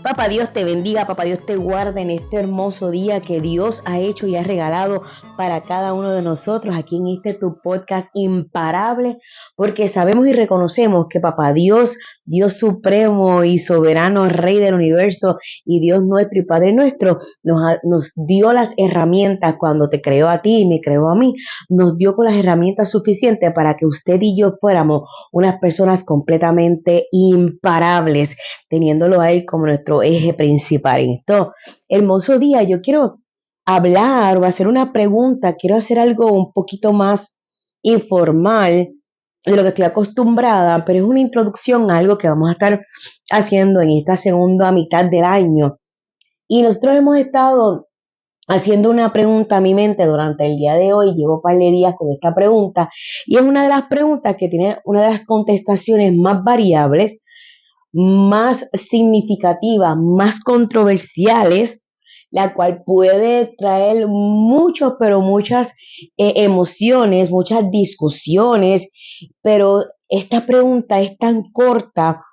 Papá Dios te bendiga, papá Dios te guarde en este hermoso día que Dios ha hecho y ha regalado para cada uno de nosotros aquí en este tu podcast imparable, porque sabemos y reconocemos que papá Dios, Dios supremo y soberano, Rey del universo y Dios nuestro y Padre nuestro, nos dio las herramientas cuando te creó a ti y me creó a mí, nos dio con las herramientas suficientes para que usted y yo fuéramos unas personas completamente imparables, teniéndolo a él como nuestro eje principal. En esto hermoso día yo quiero hablar o hacer una pregunta, quiero hacer algo un poquito más informal de lo que estoy acostumbrada, pero es una introducción a algo que vamos a estar haciendo en esta segunda mitad del año. Y nosotros hemos estado haciendo una pregunta a mi mente durante el día de hoy, llevo un par de días con esta pregunta, y es una de las preguntas que tiene una de las contestaciones más variables, más significativas, más controversiales, la cual puede traer muchos, pero muchas emociones, muchas discusiones, pero esta pregunta es tan corta,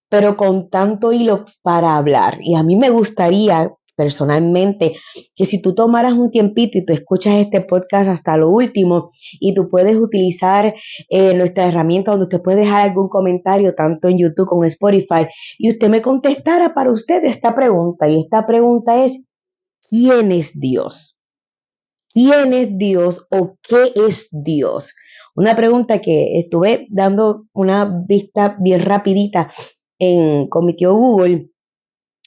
pero con tanto hilo para hablar. Y a mí me gustaría personalmente que si tú tomaras un tiempito y tú escuchas este podcast hasta lo último y tú puedes utilizar nuestra herramienta donde usted puede dejar algún comentario tanto en YouTube como en Spotify y usted me contestara para usted esta pregunta, y esta pregunta es: ¿quién es Dios? ¿Quién es Dios o qué es Dios? Una pregunta que estuve dando una vista bien rapidita con mi tío Google.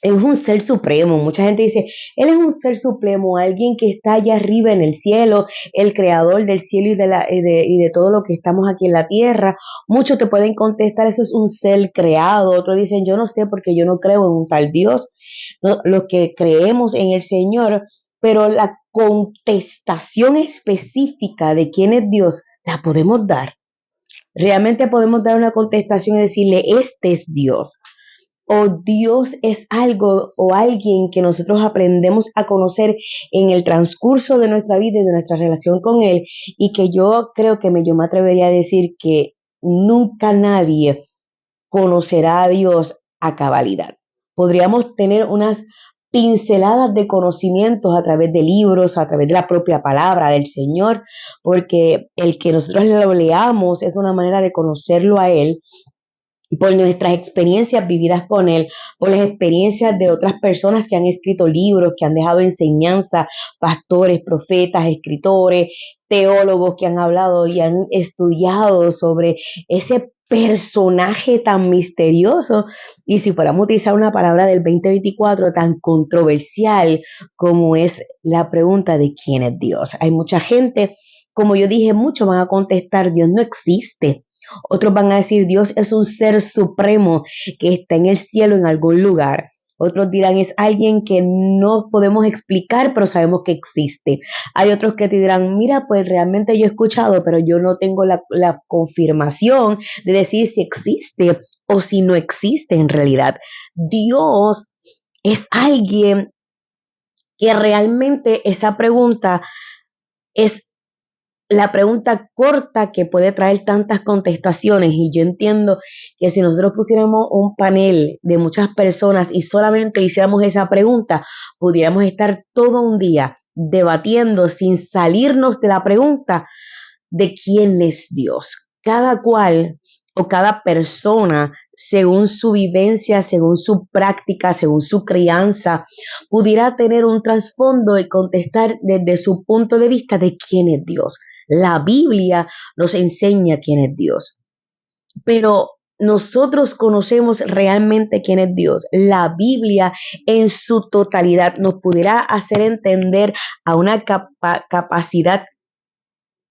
Es un ser supremo. Mucha gente dice, él es un ser supremo, alguien que está allá arriba en el cielo, el creador del cielo y de todo lo que estamos aquí en la tierra. Muchos te pueden contestar, eso es un ser creado. Otros dicen, yo no sé porque yo no creo en un tal Dios. No, los que creemos en el Señor, pero la contestación específica de quién es Dios la podemos dar. Realmente podemos dar una contestación y decirle, este es Dios. O Dios es algo o alguien que nosotros aprendemos a conocer en el transcurso de nuestra vida y de nuestra relación con Él, y que yo creo que yo me atrevería a decir que nunca nadie conocerá a Dios a cabalidad. Podríamos tener unas pinceladas de conocimientos a través de libros, a través de la propia palabra del Señor, porque el que nosotros lo leamos es una manera de conocerlo a Él por nuestras experiencias vividas con Él, por las experiencias de otras personas que han escrito libros, que han dejado enseñanza, pastores, profetas, escritores, teólogos que han hablado y han estudiado sobre ese personaje tan misterioso, y si fuéramos a utilizar una palabra del 2024 tan controversial como es la pregunta de quién es Dios. Hay mucha gente, como yo dije, muchos van a contestar, Dios no existe. Otros van a decir, Dios es un ser supremo que está en el cielo en algún lugar. Otros dirán, es alguien que no podemos explicar, pero sabemos que existe. Hay otros que te dirán, mira, pues realmente yo he escuchado, pero yo no tengo la confirmación de decir si existe o si no existe en realidad. Dios es alguien que realmente esa pregunta es la pregunta corta que puede traer tantas contestaciones, y yo entiendo que si nosotros pusiéramos un panel de muchas personas y solamente hiciéramos esa pregunta, pudiéramos estar todo un día debatiendo sin salirnos de la pregunta de quién es Dios. Cada cual o cada persona, según su vivencia, según su práctica, según su crianza, pudiera tener un trasfondo y contestar desde su punto de vista de quién es Dios. La Biblia nos enseña quién es Dios, pero nosotros conocemos realmente quién es Dios. La Biblia en su totalidad nos pudiera hacer entender a una capacidad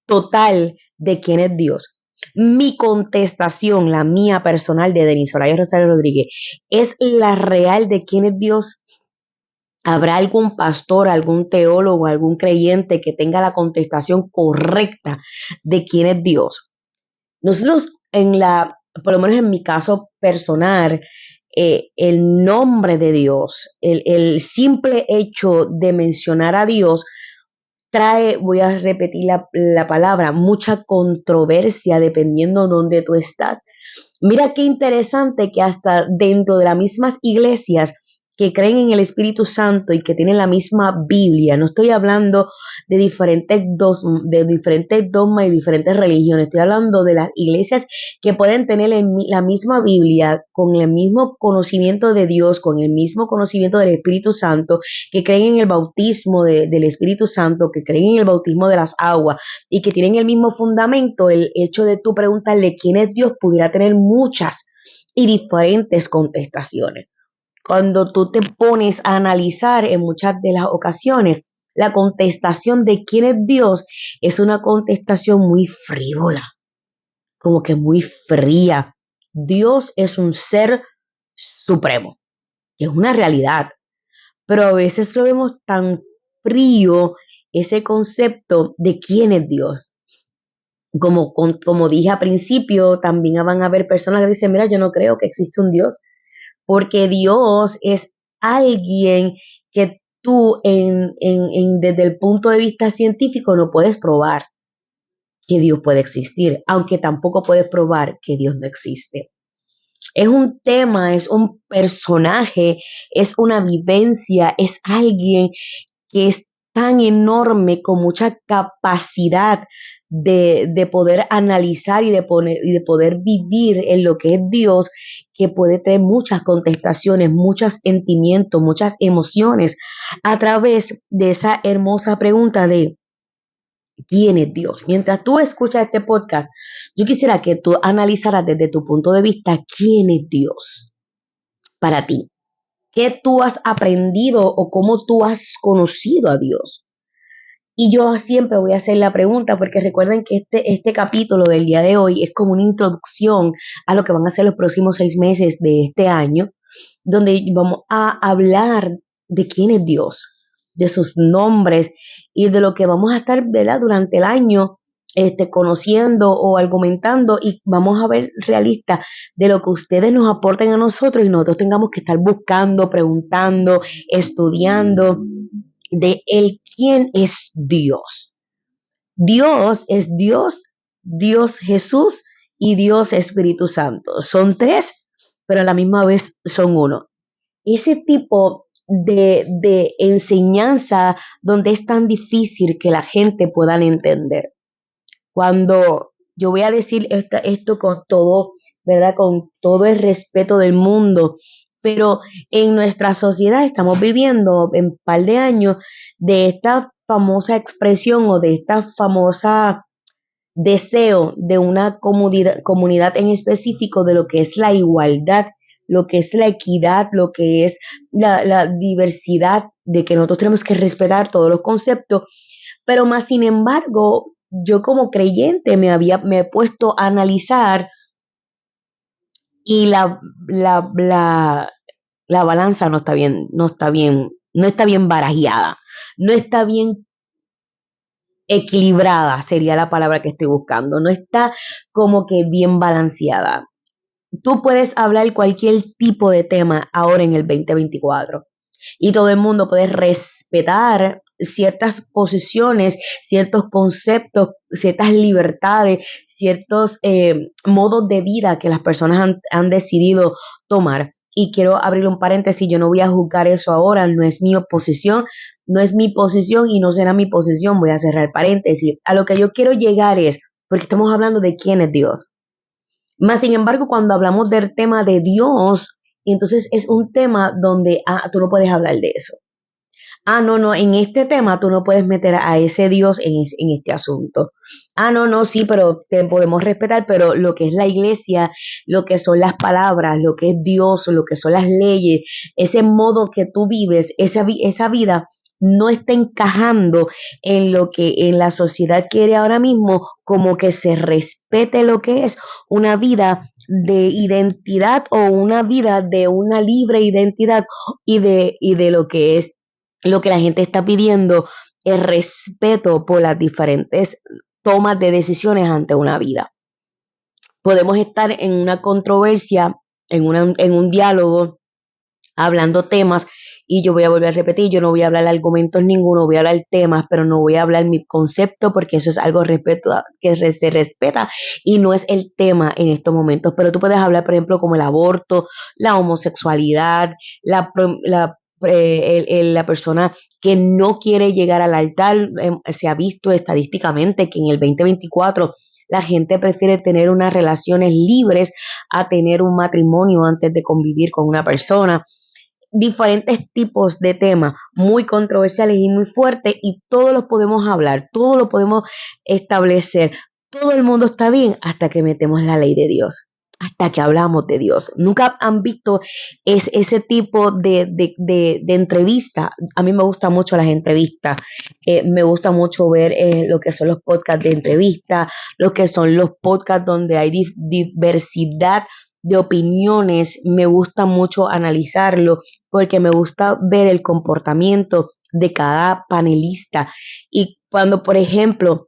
total de quién es Dios. Mi contestación, la mía personal de Denis Soraya Rosario Rodríguez, es la real de quién es Dios. ¿Habrá algún pastor, algún teólogo, algún creyente que tenga la contestación correcta de quién es Dios? Nosotros por lo menos en mi caso personal, el nombre de Dios, el simple hecho de mencionar a Dios trae, voy a repetir la palabra, mucha controversia dependiendo de dónde tú estás. Mira qué interesante que hasta dentro de las mismas iglesias que creen en el Espíritu Santo y que tienen la misma Biblia. No estoy hablando de diferentes dogmas y diferentes religiones. Estoy hablando de las iglesias que pueden tener la misma Biblia, con el mismo conocimiento de Dios, con el mismo conocimiento del Espíritu Santo, que creen en el bautismo del Espíritu Santo, que creen en el bautismo de las aguas y que tienen el mismo fundamento. El hecho de tú preguntarle quién es Dios pudiera tener muchas y diferentes contestaciones. Cuando tú te pones a analizar en muchas de las ocasiones, la contestación de quién es Dios es una contestación muy frívola, como que muy fría. Dios es un ser supremo, que es una realidad, pero a veces lo vemos tan frío ese concepto de quién es Dios. Como dije al principio, también van a haber personas que dicen, mira, yo no creo que existe un Dios, porque Dios es alguien que tú desde el punto de vista científico no puedes probar que Dios puede existir, aunque tampoco puedes probar que Dios no existe. Es un tema, es un personaje, es una vivencia, es alguien que es tan enorme, con mucha capacidad de poder analizar y de poder vivir en lo que es Dios, que puede tener muchas contestaciones, muchos sentimientos, muchas emociones a través de esa hermosa pregunta de ¿quién es Dios? Mientras tú escuchas este podcast, yo quisiera que tú analizaras desde tu punto de vista quién es Dios para ti. ¿Qué tú has aprendido o cómo tú has conocido a Dios? Y yo siempre voy a hacer la pregunta porque recuerden que este capítulo del día de hoy es como una introducción a lo que van a ser los próximos 6 meses de este año, donde vamos a hablar de quién es Dios, de sus nombres y de lo que vamos a estar, ¿verdad?, durante el año conociendo o argumentando, y vamos a ver realistas de lo que ustedes nos aporten a nosotros y nosotros tengamos que estar buscando, preguntando, estudiando de el quién es Dios. Dios es Dios, Dios Jesús y Dios Espíritu Santo. Son tres, pero a la misma vez son uno. Ese tipo de enseñanza donde es tan difícil que la gente pueda entender. Cuando yo voy a decir esto con todo, ¿verdad? Con todo el respeto del mundo, pero en nuestra sociedad estamos viviendo en un par de años de esta famosa expresión o de esta famosa deseo de una comunidad en específico de lo que es la igualdad, lo que es la equidad, lo que es la diversidad, de que nosotros tenemos que respetar todos los conceptos, pero más sin embargo, yo como creyente me he puesto a analizar y la balanza no está bien barajeada, no está bien equilibrada, sería la palabra que estoy buscando, no está como que bien balanceada. Tú puedes hablar cualquier tipo de tema ahora en el 2024 y todo el mundo puede respetar ciertas posiciones, ciertos conceptos, ciertas libertades, ciertos modos de vida que las personas han decidido tomar. Y quiero abrir un paréntesis, yo no voy a juzgar eso ahora, no es mi oposición, no es mi posición y no será mi posición, voy a cerrar paréntesis. A lo que yo quiero llegar es, porque estamos hablando de quién es Dios. Más sin embargo, cuando hablamos del tema de Dios, entonces es un tema donde tú no puedes hablar de eso. No, en este tema tú no puedes meter a ese Dios en este asunto. No, sí, pero te podemos respetar, pero lo que es la iglesia, lo que son las palabras, lo que es Dios, lo que son las leyes, ese modo que tú vives, esa vida no está encajando en lo que en la sociedad quiere ahora mismo, como que se respete lo que es una vida de identidad o una vida de una libre identidad y de lo que la gente está pidiendo es respeto por las diferentes tomas de decisiones ante una vida. Podemos estar en una controversia, en un diálogo, hablando temas y yo voy a volver a repetir, yo no voy a hablar argumentos ninguno, voy a hablar temas, pero no voy a hablar mi concepto porque eso es algo se respeta y no es el tema en estos momentos, pero tú puedes hablar, por ejemplo, como el aborto, la homosexualidad, la persona que no quiere llegar al altar. Se ha visto estadísticamente que en el 2024 la gente prefiere tener unas relaciones libres a tener un matrimonio antes de convivir con una persona. Diferentes tipos de temas muy controversiales y muy fuertes, y todos los podemos hablar, todos lo podemos establecer. Todo el mundo está bien hasta que metemos la ley de Dios, hasta que hablamos de Dios. Nunca han visto ese tipo de entrevista. A mí me gustan mucho las entrevistas. Me gusta mucho ver lo que son los podcasts de entrevista, lo que son los podcasts donde hay diversidad de opiniones. Me gusta mucho analizarlo porque me gusta ver el comportamiento de cada panelista. Y cuando, por ejemplo,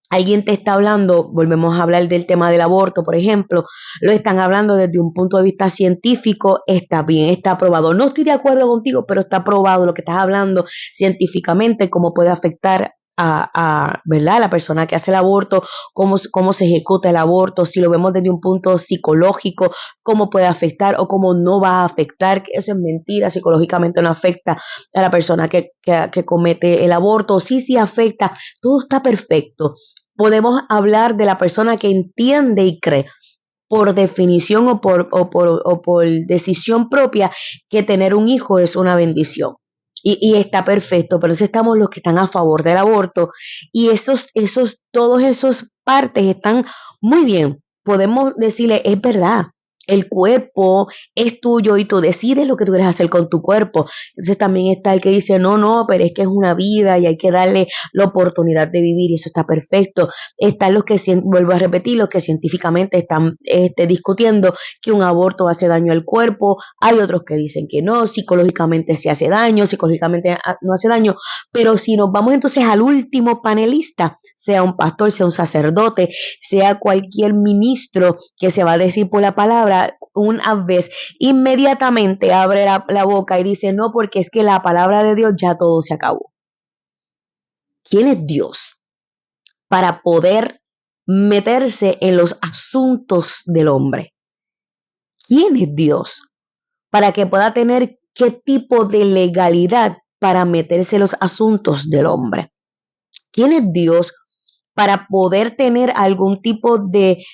alguien te está hablando, volvemos a hablar del tema del aborto, por ejemplo, lo están hablando desde un punto de vista científico, está bien, está aprobado. No estoy de acuerdo contigo, pero está aprobado lo que estás hablando científicamente, cómo puede afectar ¿verdad? La persona que hace el aborto, cómo se ejecuta el aborto, si lo vemos desde un punto psicológico, cómo puede afectar o cómo no va a afectar, que eso es mentira, psicológicamente no afecta a la persona que comete el aborto, sí afecta, todo está perfecto. Podemos hablar de la persona que entiende y cree por definición o por decisión propia que tener un hijo es una bendición. Y está perfecto, pero si estamos los que están a favor del aborto y todos esos partes están muy bien. Podemos decirle, es verdad, el cuerpo es tuyo y tú decides lo que tú quieres hacer con tu cuerpo. Entonces también está el que dice, no, pero es que es una vida y hay que darle la oportunidad de vivir y eso está perfecto. Están los que, vuelvo a repetir, los que científicamente están discutiendo que un aborto hace daño al cuerpo. Hay otros que dicen que no, psicológicamente se hace daño, psicológicamente no hace daño. Pero si nos vamos entonces al último panelista, sea un pastor, sea un sacerdote, sea cualquier ministro que se va a decir por la palabra, una vez inmediatamente abre la boca y dice, no, porque es que la palabra de Dios ya todo se acabó. ¿Quién es Dios para poder meterse en los asuntos del hombre? ¿Quién es Dios para que pueda tener qué tipo de legalidad para meterse en los asuntos del hombre? ¿Quién es Dios para poder tener algún tipo de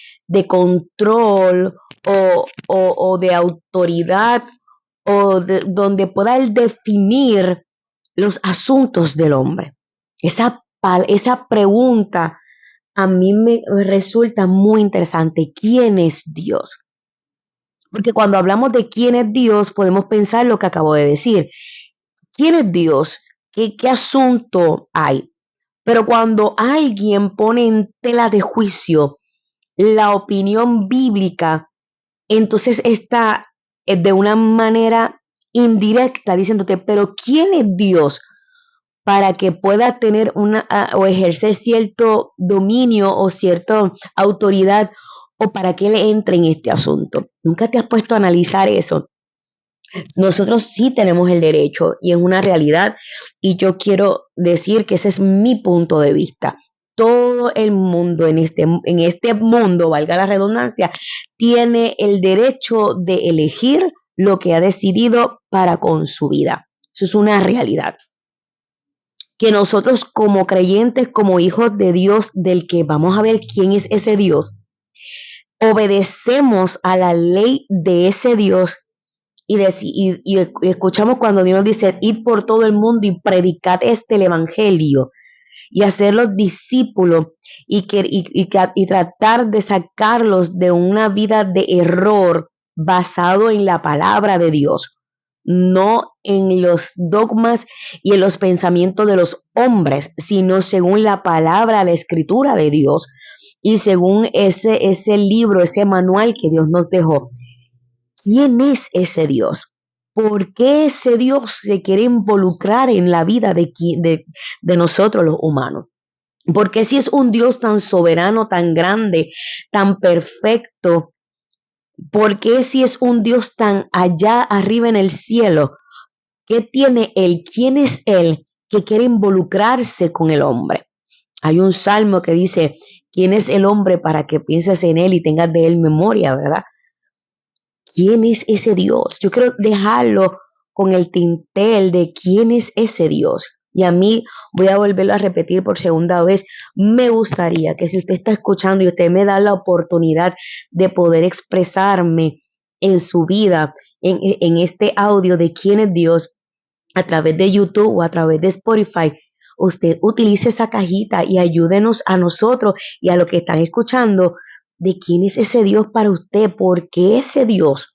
control o de autoridad donde pueda él definir los asuntos del hombre? Esa pregunta a mí me resulta muy interesante. ¿Quién es Dios? Porque cuando hablamos de quién es Dios, podemos pensar lo que acabo de decir. ¿Quién es Dios? ¿Qué asunto hay? Pero cuando alguien pone en tela de juicio la opinión bíblica, entonces está de una manera indirecta diciéndote, pero ¿quién es Dios para que pueda tener o ejercer cierto dominio o cierta autoridad o para que él entre en este asunto? ¿Nunca te has puesto a analizar eso? Nosotros sí tenemos el derecho y es una realidad, y yo quiero decir que ese es mi punto de vista. Todo el mundo en este mundo, valga la redundancia, tiene el derecho de elegir lo que ha decidido para con su vida. Eso es una realidad. Que nosotros como creyentes, como hijos de Dios, del que vamos a ver quién es ese Dios, obedecemos a la ley de ese Dios y escuchamos cuando Dios dice, id por todo el mundo y predicad el evangelio y hacerlos discípulos y tratar de sacarlos de una vida de error basado en la palabra de Dios, no en los dogmas y en los pensamientos de los hombres, sino según la palabra, la escritura de Dios y según ese libro, ese manual que Dios nos dejó. ¿Quién es ese Dios? ¿Por qué ese Dios se quiere involucrar en la vida de nosotros los humanos? Porque si es un Dios tan soberano, tan grande, tan perfecto, ¿por qué si es un Dios tan allá arriba en el cielo, ¿Qué tiene Él? ¿Quién es Él que quiere involucrarse con el hombre? Hay un salmo que dice, ¿quién es el hombre para que pienses en Él y tengas de Él memoria, verdad? ¿Quién es ese Dios? Yo quiero dejarlo con el tintel de quién es ese Dios. Y a mí, voy a volverlo a repetir por segunda vez, me gustaría que si usted está escuchando y usted me da la oportunidad de poder expresarme en su vida, en este audio de quién es Dios, a través de YouTube o a través de Spotify, usted utilice esa cajita y ayúdenos a nosotros y a los que están escuchando de quién es ese Dios para usted, porque ese Dios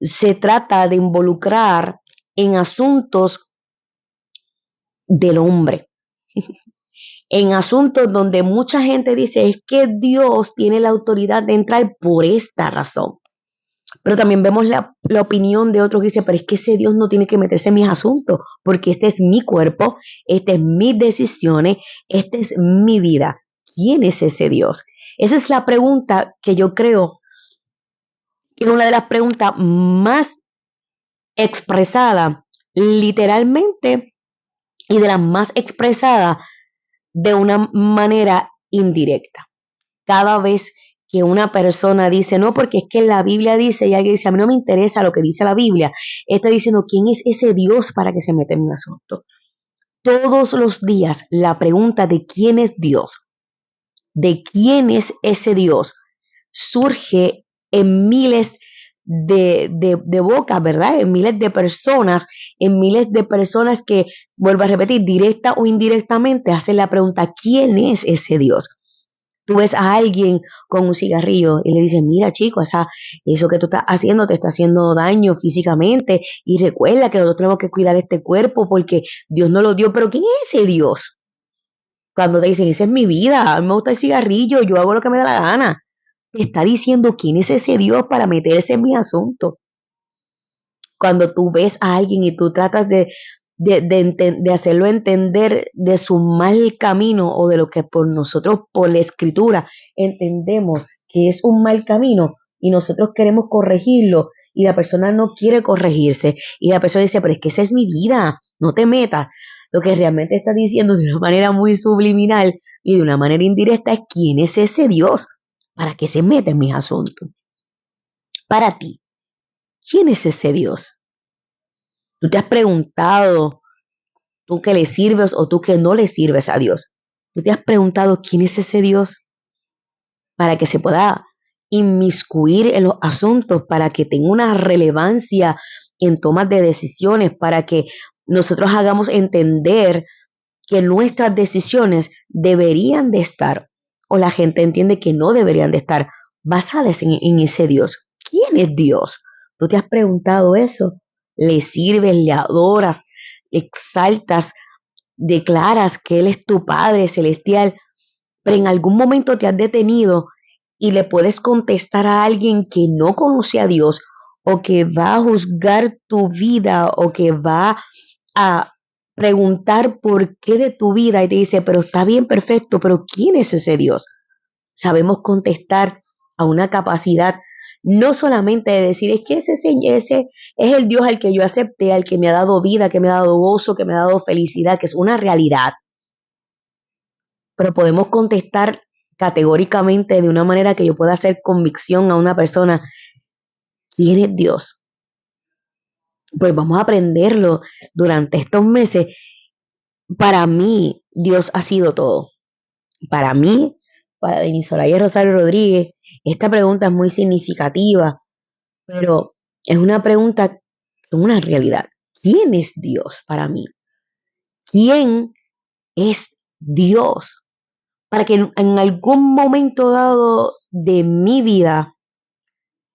se trata de involucrar en asuntos del hombre, en asuntos donde mucha gente dice es que Dios tiene la autoridad de entrar por esta razón. Pero también vemos la opinión de otros que dicen, pero es que ese Dios no tiene que meterse en mis asuntos, porque este es mi cuerpo, este es mis decisiones, esta es mi vida. ¿Quién es ese Dios? Esa es la pregunta que yo creo que es una de las preguntas más expresada literalmente y de las más expresadas de una manera indirecta. Cada vez que una persona dice, no, porque es que la Biblia dice, y alguien dice, a mí no me interesa lo que dice la Biblia, está diciendo, ¿quién es ese Dios para que se meta en mi asunto? Todos los días la pregunta de quién es Dios, de quién es ese Dios, surge en miles de bocas, ¿verdad? En miles de personas que, vuelvo a repetir, directa o indirectamente, hacen la pregunta, ¿quién es ese Dios? Tú ves a alguien con un cigarrillo y le dices, mira chico, eso que tú estás haciendo te está haciendo daño físicamente y recuerda que nosotros tenemos que cuidar este cuerpo porque Dios nos lo dio, pero ¿quién es ese Dios? Cuando te dicen, esa es mi vida, a mí me gusta el cigarrillo, yo hago lo que me da la gana. Te está diciendo quién es ese Dios para meterse en mi asunto. Cuando tú ves a alguien y tú tratas de hacerlo entender de su mal camino o de lo que por nosotros, por la escritura, entendemos que es un mal camino y nosotros queremos corregirlo y la persona no quiere corregirse y la persona dice, pero es que esa es mi vida, no te metas. Lo que realmente está diciendo de una manera muy subliminal y de una manera indirecta es quién es ese Dios para que se meta en mis asuntos. Para ti, ¿quién es ese Dios? ¿Tú te has preguntado, tú que le sirves o tú que no le sirves a Dios? ¿Tú te has preguntado quién es ese Dios para que se pueda inmiscuir en los asuntos, para que tenga una relevancia en tomas de decisiones, para que nosotros hagamos entender que nuestras decisiones deberían de estar, o la gente entiende que no deberían de estar basadas en ese Dios? ¿Quién es Dios? ¿Tú te has preguntado eso? ¿Le sirves, le adoras, le exaltas, declaras que Él es tu Padre celestial, pero en algún momento te has detenido y le puedes contestar a alguien que no conoce a Dios o que va a juzgar tu vida o que va a preguntar por qué de tu vida y te dice, pero está bien, perfecto, pero ¿quién es ese Dios? Sabemos contestar a una capacidad no solamente de decir, es que ese es el Dios al que yo acepté, al que me ha dado vida, que me ha dado gozo, que me ha dado felicidad, que es una realidad, pero podemos contestar categóricamente de una manera que yo pueda hacer convicción a una persona, ¿quién es Dios? Pues vamos a aprenderlo durante estos meses. Para mí, Dios ha sido todo. Para mí, para Denis Soraya Rosario Rodríguez, esta pregunta es muy significativa, pero es una pregunta, una realidad. ¿Quién es Dios para mí? ¿Quién es Dios? Para que en algún momento dado de mi vida,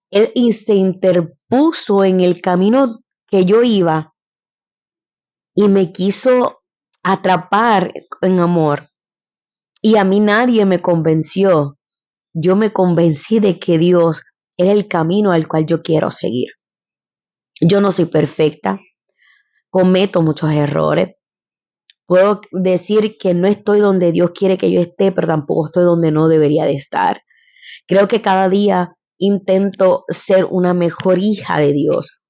Él se interpuso en el camino que yo iba y me quiso atrapar en amor. Y a mí nadie me convenció. Yo me convencí de que Dios era el camino al cual yo quiero seguir. Yo no soy perfecta, cometo muchos errores. Puedo decir que no estoy donde Dios quiere que yo esté, pero tampoco estoy donde no debería de estar. Creo que cada día intento ser una mejor hija de Dios,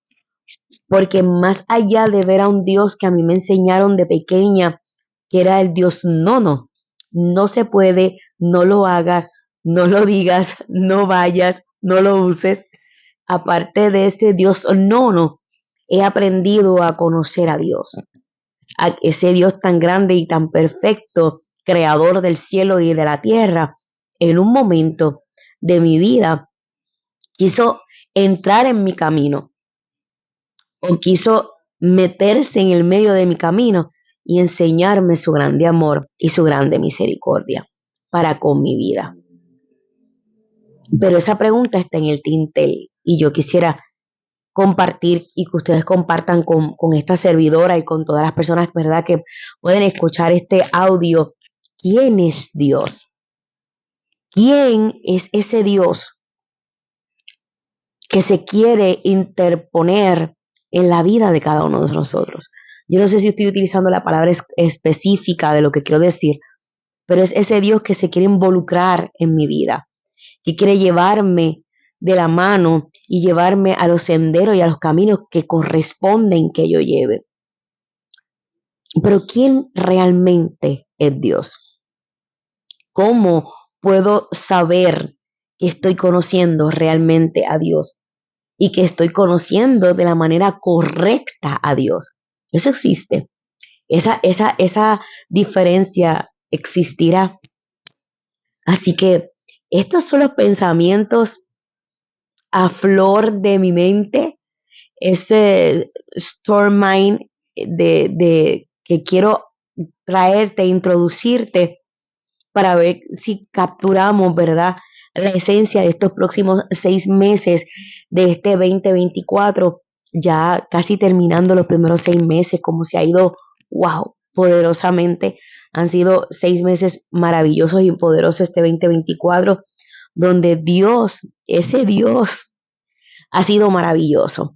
porque más allá de ver a un Dios que a mí me enseñaron de pequeña, que era el Dios nono, no se puede, no lo hagas, no lo digas, no vayas, no lo uses. Aparte de ese Dios nono, he aprendido a conocer a Dios, a ese Dios tan grande y tan perfecto, creador del cielo y de la tierra. En un momento de mi vida quiso entrar en mi camino o quiso meterse en el medio de mi camino y enseñarme su grande amor y su grande misericordia para con mi vida. Pero esa pregunta está en el tintel y yo quisiera compartir y que ustedes compartan con esta servidora y con todas las personas, ¿verdad?, que pueden escuchar este audio. ¿Quién es Dios? ¿Quién es ese Dios que se quiere interponer en la vida de cada uno de nosotros? Yo no sé si estoy utilizando la palabra específica de lo que quiero decir, pero es ese Dios que se quiere involucrar en mi vida, que quiere llevarme de la mano y llevarme a los senderos y a los caminos que corresponden que yo lleve. Pero ¿quién realmente es Dios? ¿Cómo puedo saber que estoy conociendo realmente a Dios y que estoy conociendo de la manera correcta a Dios? Eso existe. Esa diferencia existirá. Así que estos son los pensamientos a flor de mi mente, ese storm mind de que quiero traerte, introducirte para ver si capturamos, ¿verdad?, la esencia de estos próximos 6 meses de este 2024, ya casi terminando los primeros 6 meses, como se ha ido, wow, poderosamente. Han sido 6 meses maravillosos y poderosos este 2024, donde Dios, ese Dios, ha sido maravilloso.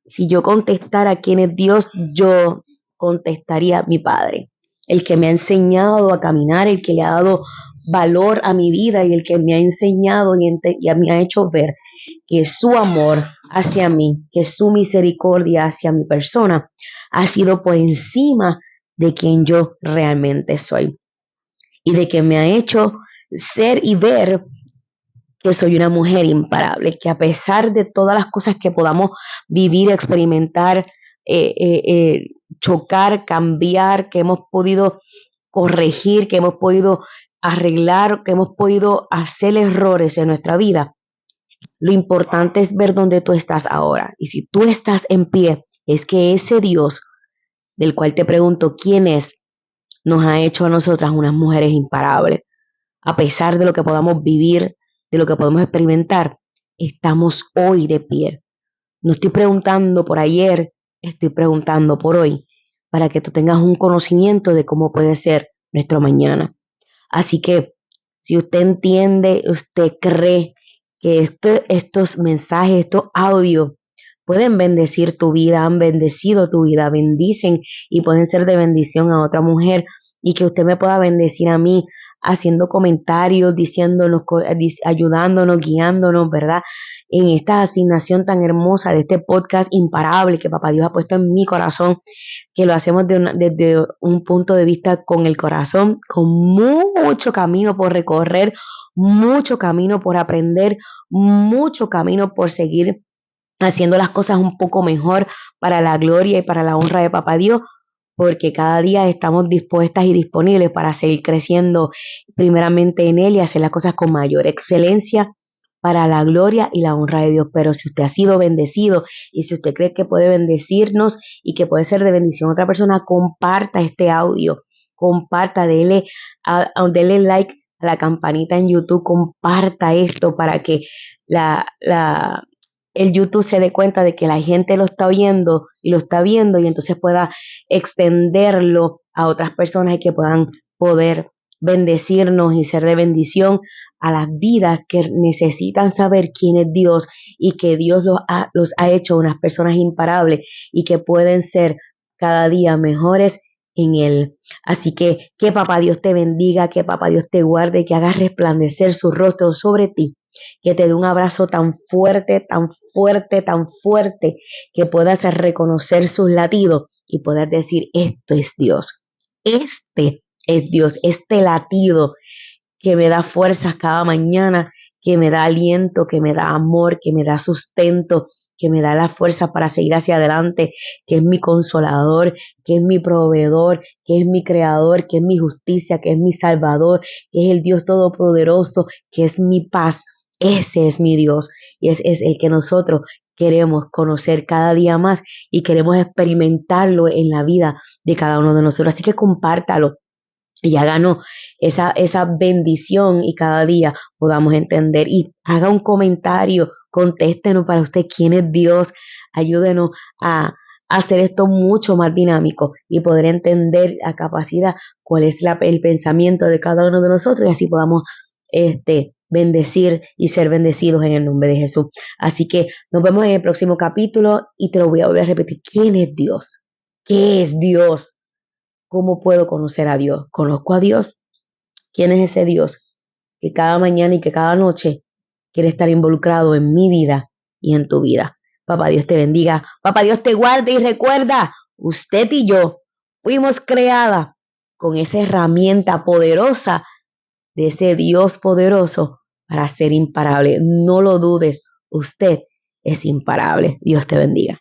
Si yo contestara quién es Dios, yo contestaría mi Padre, el que me ha enseñado a caminar, el que le ha dado valor a mi vida y el que me ha enseñado y me ha hecho ver que su amor hacia mí, que su misericordia hacia mi persona ha sido por encima de quien yo realmente soy y de que me ha hecho ser y ver que soy una mujer imparable, que a pesar de todas las cosas que podamos vivir, experimentar, chocar, cambiar, que hemos podido corregir, que hemos podido arreglar, que hemos podido hacer errores en nuestra vida, lo importante es ver dónde tú estás ahora. Y si tú estás en pie, es que ese Dios del cual te pregunto quién es, nos ha hecho a nosotras unas mujeres imparables. A pesar de lo que podamos vivir, de lo que podemos experimentar, estamos hoy de pie. No estoy preguntando por ayer, estoy preguntando por hoy, para que tú tengas un conocimiento de cómo puede ser nuestro mañana. Así que, si usted entiende, usted cree que estos mensajes, estos audios, pueden bendecir tu vida, han bendecido tu vida, bendicen y pueden ser de bendición a otra mujer, y que usted me pueda bendecir a mí haciendo comentarios, diciéndonos, ayudándonos, guiándonos, ¿verdad?, en esta asignación tan hermosa de este podcast imparable que Papá Dios ha puesto en mi corazón, que lo hacemos desde un punto de vista con el corazón, con mucho camino por recorrer, mucho camino por aprender, mucho camino por seguir haciendo las cosas un poco mejor para la gloria y para la honra de Papá Dios, porque cada día estamos dispuestas y disponibles para seguir creciendo primeramente en Él y hacer las cosas con mayor excelencia para la gloria y la honra de Dios. Pero si usted ha sido bendecido y si usted cree que puede bendecirnos y que puede ser de bendición a otra persona, comparta este audio, comparta, dele like a la campanita en YouTube, comparta esto para que el YouTube se dé cuenta de que la gente lo está oyendo y lo está viendo, y entonces pueda extenderlo a otras personas y que puedan poder bendecirnos y ser de bendición a las vidas que necesitan saber quién es Dios y que Dios los ha hecho unas personas imparables y que pueden ser cada día mejores en Él. Así que Papá Dios te bendiga, que Papá Dios te guarde, que haga resplandecer su rostro sobre ti que te dé un abrazo tan fuerte, tan fuerte, tan fuerte, que puedas reconocer sus latidos y puedas decir, esto es Dios, este es Dios, este latido que me da fuerzas cada mañana, que me da aliento, que me da amor, que me da sustento, que me da la fuerza para seguir hacia adelante, que es mi consolador, que es mi proveedor, que es mi creador, que es mi justicia, que es mi salvador, que es el Dios todopoderoso, que es mi paz. Ese es mi Dios y es el que nosotros queremos conocer cada día más y queremos experimentarlo en la vida de cada uno de nosotros. Así que compártalo y háganos esa bendición y cada día podamos entender y haga un comentario, contéstenos para usted quién es Dios, ayúdenos a hacer esto mucho más dinámico y poder entender a capacidad cuál es el pensamiento de cada uno de nosotros y así podamos bendecir y ser bendecidos en el nombre de Jesús. Así que nos vemos en el próximo capítulo y te lo voy a volver a repetir. ¿Quién es Dios? ¿Qué es Dios? ¿Cómo puedo conocer a Dios? ¿Conozco a Dios? ¿Quién es ese Dios que cada mañana y que cada noche quiere estar involucrado en mi vida y en tu vida? Papá Dios te bendiga, papá Dios te guarde y recuerda, usted y yo fuimos creadas con esa herramienta poderosa de ese Dios poderoso para ser imparable. No lo dudes, usted es imparable. Dios te bendiga.